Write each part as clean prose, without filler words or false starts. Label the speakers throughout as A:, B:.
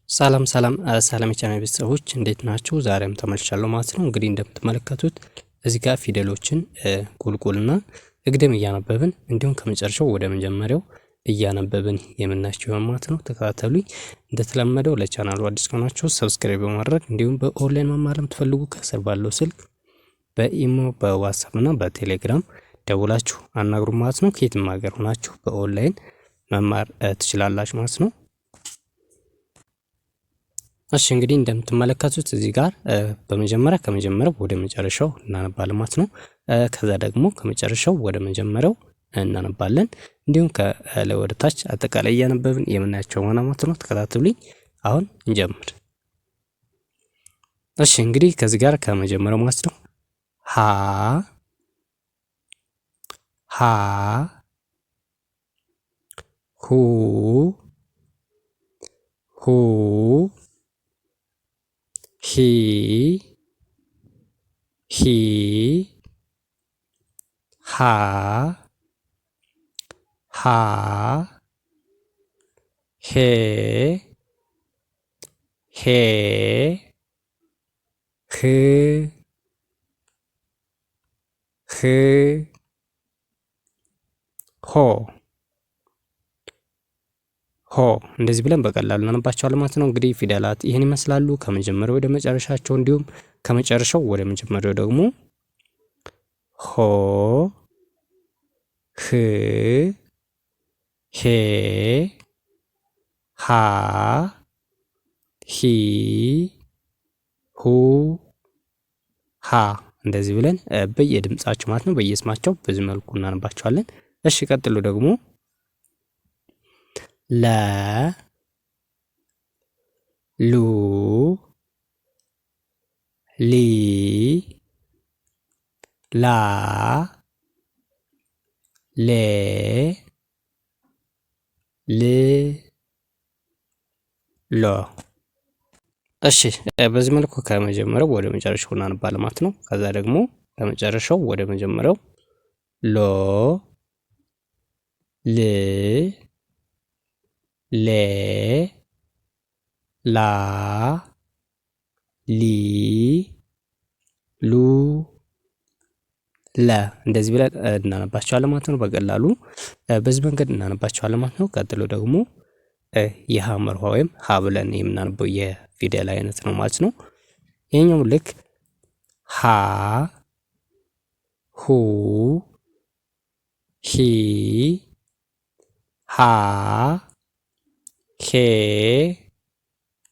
A: ሰላም ሰላም የቻናል ቤተሰቦች እንዴት ናችሁ? ዛሬም ተመልሻለሁ ማለት ነው። እንግዲህ እንደምትመለከቱት እዚህ ጋር ፊደሎችን ቁልቁልና እግድም እያነበብን እንዲሁም ከመጨረሻው ወደ መጀመሪያው እያነበብን የምናቸው ማለት ነው። ተከታተሉኝ። እንደተለመደው ለቻናሉ አዲስ ከሆናችሁ ሰብስክራይብ በማድረግ እንዲሁም በኦንላይን መማር የምትፈልጉ ከስር ባለው ስልክ በኢሞ በዋትስአፕ እና በቴሌግራም ደውላችሁ አናግሩ ማለት ነው። ከየትም ሀገር ሆናችሁ በኦንላይን መማር ትችላላችሁ ማለት ነው። እሺ እንግዲህ እንደምትመለከቱት እዚህ ጋር በመጀመሪያ ከመጀመሪያው ወደ መጨረሻው እናነባለን ማለት ነው። ከዛ ደግሞ ከመጨረሻው ወደ መጀመሪያው እናነባለን። እንዲሁም ከላይ ወደ ታች አጠቃላይ እያነበብን የምናያቸው ማለት ነው። ተከታተሉኝ። አሁን እንጀምር። እሺ እንግዲህ ከዚህ ጋር ከመጀመሪያው ማለት ነው ሀ ሁ ሂ ሃ ሄ ህ ሆ እንደዚህ ብለን በቀላሉ እናነባቸዋለን ማለት ነው። እንግዲህ ፊደላት ይህን ይመስላሉ ከመጀመሪያው ወደ መጨረሻቸው፣ እንዲሁም ከመጨረሻው ወደ መጀመሪያው ደግሞ ሆ፣ ህ፣ ሄ፣ ሃ፣ ሂ፣ ሁ፣ ሃ እንደዚህ ብለን በየድምጻቸው ማለት ነው በየስማቸው በዚህ መልኩ እናነባቸዋለን። እሺ ቀጥሎ ደግሞ ለ ሉ ሊ ላ ሌ ል ሎ። እሺ በዚህ መልኩ ከመጀመሪያው ወደ መጨረሻው እናነባለን ማለት ነው። ከዛ ደግሞ ከመጨረሻው ወደ መጀመሪያው ሎ ል ሌ ላ ሊ ሉ ለ እንደዚህ ብለን እናነባቸዋለን ማለት ነው። በቀላሉ በዚህ መንገድ እናነባቸዋለን ማለት ነው። ቀጥሎ ደግሞ የሀ መርኋ ወይም ሀ ብለን የምናነበው የፊደል አይነት ነው ማለት ነው። ይሄኛው ልክ ሀ ሁ ሂ ሃ ሄ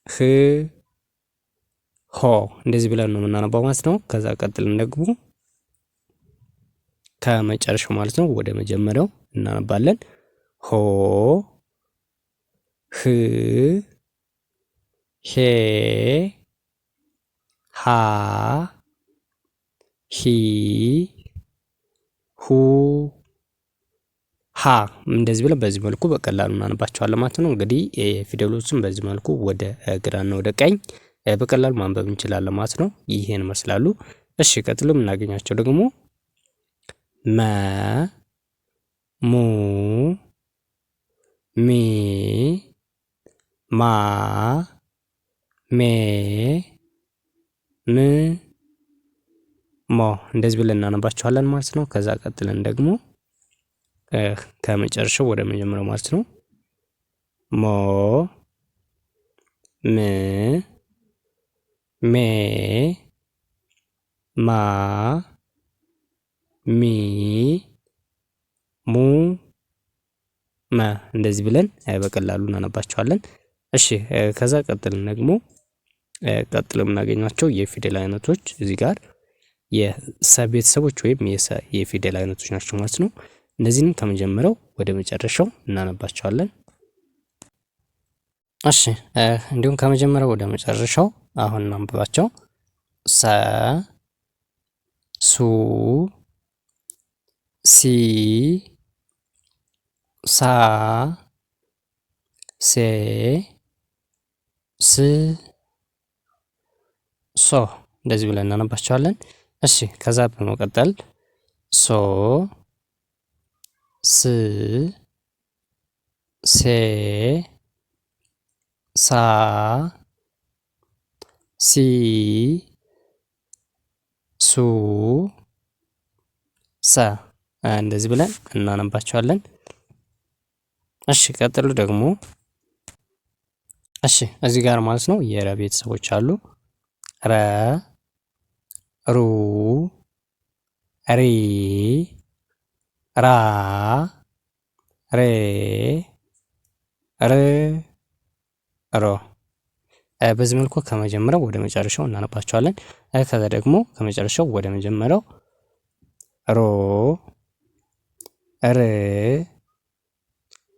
A: ህ ሆ እንደዚህ ብለን ነው የምናነባው ማለት ነው። ከዛ ቀጥልን ደግሞ ከመጨረሻው ማለት ነው ወደ መጀመሪያው እናነባለን። ሆ ህ ሄ ሃ ሂ ሁ ሃ እንደዚህ ብለን በዚህ መልኩ በቀላሉ እናነባቸዋለን ማለት ነው። እንግዲህ ፊደሎችን በዚህ መልኩ ወደ ግራና ወደ ቀኝ በቀላሉ ማንበብ እንችላለን ማለት ነው። ይሄን ይመስላሉ። እሺ ቀጥሎ የምናገኛቸው ደግሞ መ ሙ ሚ ማ ሜ ም ሞ እንደዚህ ብለን እናነባቸዋለን ማለት ነው። ከዛ ቀጥለን ደግሞ ከመጨረሻው ወደ መጀመሪያው ማለት ነው ሞ ም ሜ ማ ሚ ሙ መ እንደዚህ ብለን በቀላሉ እናነባቸዋለን። እሺ ከዛ ቀጥለን ደግሞ ቀጥሎ የምናገኛቸው የፊደል አይነቶች እዚህ ጋር የሰ ቤተሰቦች ወይም የፊደል አይነቶች ናቸው ማለት ነው። እነዚህንም ከመጀመሪያው ወደ መጨረሻው እናነባቸዋለን። እሺ እንዲሁም ከመጀመሪያው ወደ መጨረሻው አሁን እናንብባቸው። ሰ ሱ ሲ ሳ ሴ ስ ሶ እንደዚህ ብለን እናነባቸዋለን። እሺ ከዛ በመቀጠል ሶ ስ ሴ ሳ ሲ ሱ ሰ እንደዚህ ብለን እናነባቸዋለን። እሺ ቀጥሉ ደግሞ እሺ እዚህ ጋር ማለት ነው የረ ቤተሰቦች አሉ። ረ ሩ ሪ ራ ሬ ር ሮ በዚህ መልኩ ከመጀመሪያው ወደ መጨረሻው እናነባቸዋለን። ከዛ ደግሞ ከመጨረሻው ወደ መጀመሪያው ሮ ር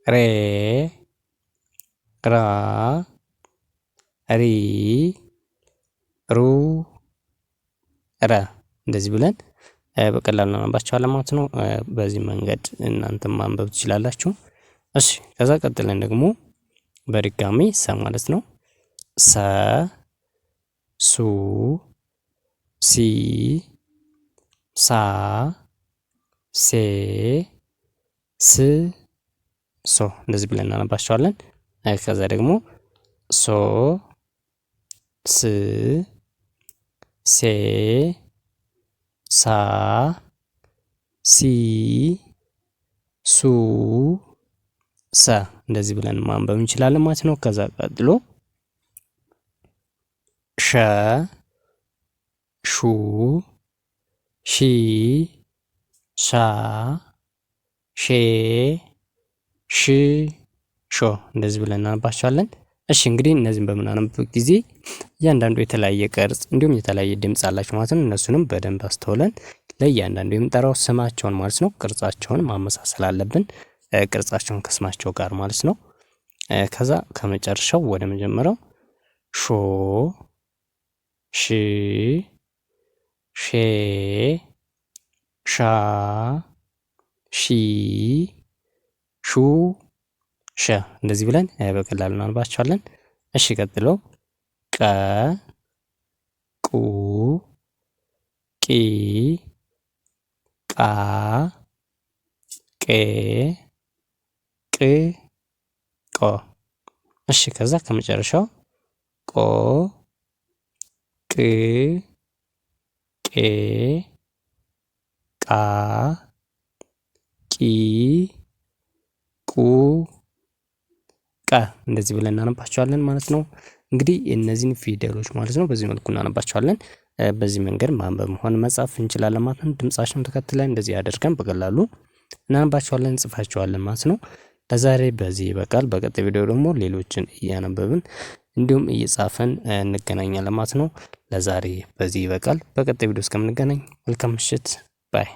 A: ሬ ራ ሪ ሩ ረ እንደዚህ ብለን በቀላሉ እናነባቸዋለን ማለት ነው። በዚህ መንገድ እናንተም ማንበብ ትችላላችሁ። እሺ ከዛ ቀጥለን ደግሞ በድጋሚ ሰ ማለት ነው። ሰ ሱ ሲ ሳ ሴ ስ ሶ እንደዚህ ብለን እናነባቸዋለን። ከዛ ደግሞ ሶ ስ ሴ ሳ ሲ ሱ ሰ እንደዚህ ብለን ማንበብ እንችላለን ማለት ነው። ከዛ ቀጥሎ ሸ ሹ ሺ ሻ ሼ ሽ ሾ እንደዚህ ብለን እናነባቸዋለን። እሺ እንግዲህ እነዚህን በምናነብበት ጊዜ እያንዳንዱ የተለያየ ቅርጽ እንዲሁም የተለያየ ድምጽ አላቸው ማለት ነው። እነሱንም በደንብ አስተውለን ለእያንዳንዱ የምንጠራው ስማቸውን ማለት ነው ቅርጻቸውን ማመሳሰል አለብን። ቅርጻቸውን ከስማቸው ጋር ማለት ነው። ከዛ ከመጨረሻው ወደ መጀመሪያው ሾ ሺ ሼ ሻ ሺ ሹ ሸ እንደዚህ ብለን በቀላሉ እናነባቸዋለን። እሺ ቀጥሎ ቀ ቁ ቂ ቃ ቄ ቅ ቆ እሺ ከዛ ከመጨረሻው ቆ ቅ ቄ ቃ ቂ ቁ ቀ እንደዚህ ብለን እናነባቸዋለን ማለት ነው። እንግዲህ እነዚህን ፊደሎች ማለት ነው በዚህ መልኩ እናነባቸዋለን። በዚህ መንገድ ማንበብ ሆነ መጻፍ እንችላለን ማለት ነው። ድምጻቸውን ተከትለን እንደዚህ አድርገን በቀላሉ እናነባቸዋለን እንጽፋቸዋለን ማለት ነው። ለዛሬ በዚህ ይበቃል። በቀጣይ ቪዲዮ ደግሞ ሌሎችን እያነበብን እንዲሁም እየጻፈን እንገናኛለን ማለት ነው። ለዛሬ በዚህ ይበቃል። በቀጣይ ቪዲዮ እስከምንገናኝ መልካም ምሽት ባይ